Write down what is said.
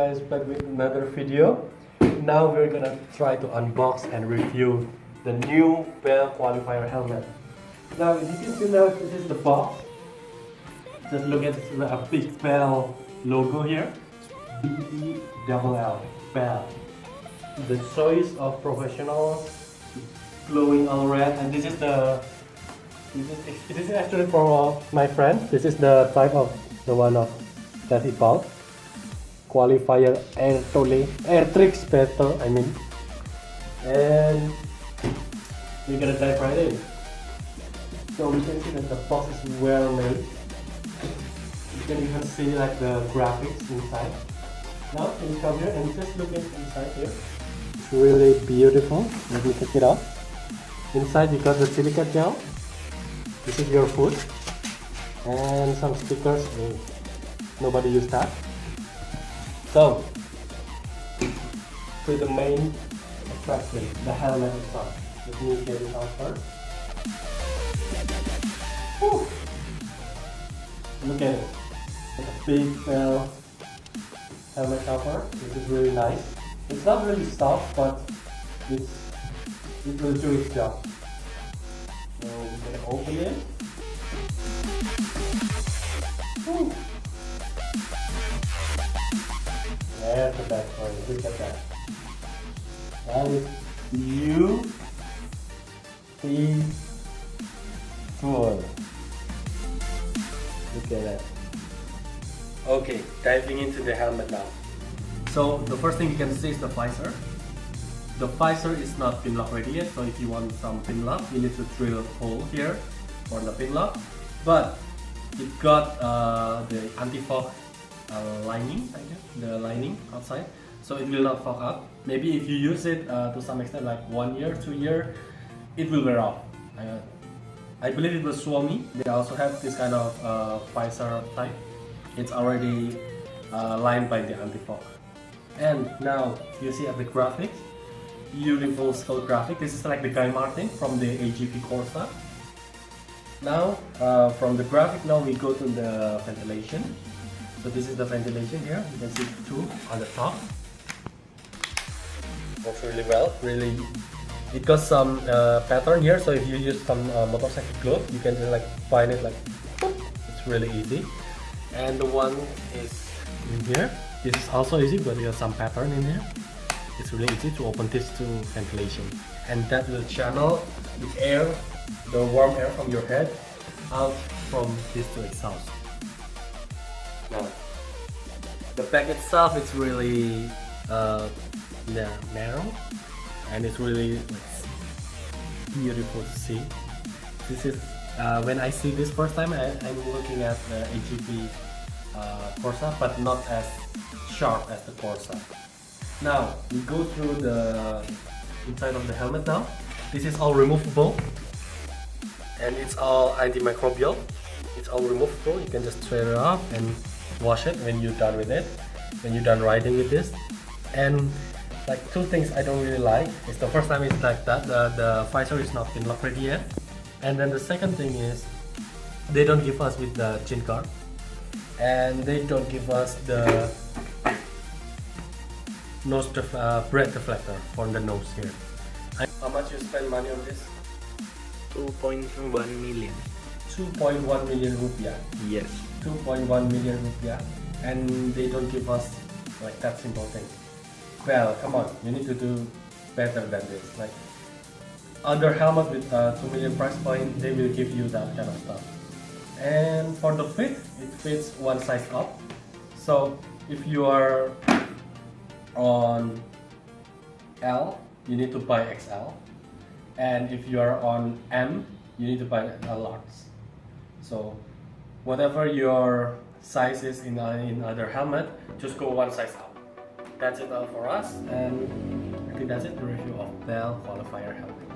Guys, back with another video. Now we're gonna try to unbox and review the new Bell Qualifier Helmet. Now as you can see now, this is the box. Just look at a big Bell logo here. BELL, Bell. The choice of professional, glowing all red, and this is actually from my friend. This is the type of the one of that he bought. Qualifier air tricks better, I mean. And we're gonna dive right in. So we can see that the box is well made. You can even see like the graphics inside. Now can you come here and just look inside here? It's really beautiful. Let me take it out. Inside you got the silica gel. This is your food. And some stickers. Nobody used that. So, to the main attraction, the helmet itself. Let me get it out first. Whew. Look at it. It's a big Bell helmet cover. This is really nice. It's not really soft, but it will do its job. So we're gonna open it. Whew. There's the back for you. Look at that. That is beautiful. Look at that. Okay, diving into the helmet now. So the first thing you can see is the visor. The visor is not pin lock ready yet, so if you want some pin lock, you need to drill a hole here for the pin lock. But it got the anti-fog lining, I guess, the lining outside, so it will not fog up. Maybe if you use it to some extent, like 1 year, 2 year, it will wear off. I believe it was Suomi. They also have this kind of visor type. It's already lined by the anti-fog. And now you see at the graphics, beautiful skull graphic. This is like the Guy Martin from the AGP Corsa. Now from the graphic, now we go to the ventilation. So this is the ventilation here. You can see two on the top. Works really well. Really, it got some pattern here. So if you use some motorcycle glove, you can just like find it like. It's really easy. And the one is in here. This is also easy, but there's some pattern in here. It's really easy to open this to ventilation, and that will channel the air, the warm air from your head, out from this to exhaust. Now, the back itself is really narrow, and it's really beautiful to see. This is when I see this first time, I'm looking at the AGP Corsa, but not as sharp as the Corsa. Now we go through the inside of the helmet. Now this is all removable, and it's all antimicrobial. It's all removable. You can just tear it off and wash it when you're done with it, when you're done riding with this. And like two things I don't really like is the first time it's like that, the visor is not pin lock ready yet, and then the second thing is they don't give us with the chin guard, and they don't give us the nose breath deflector for the nose here. How much you spend money on this? 2.1 million. 2.1 million rupiah. Yes. 2.1 million rupiah, and they don't give us like that simple thing. Well, come on, you need to do better than this. Like other helmet with 2 million price point, they will give you that kind of stuff. And for the fit, it fits one size up. So if you are on L, you need to buy XL, and if you are on M, you need to buy a large. So whatever your size is in other helmet, just go one size up. That's it all for us, and I think that's it, the review of Bell Qualifier Helmet.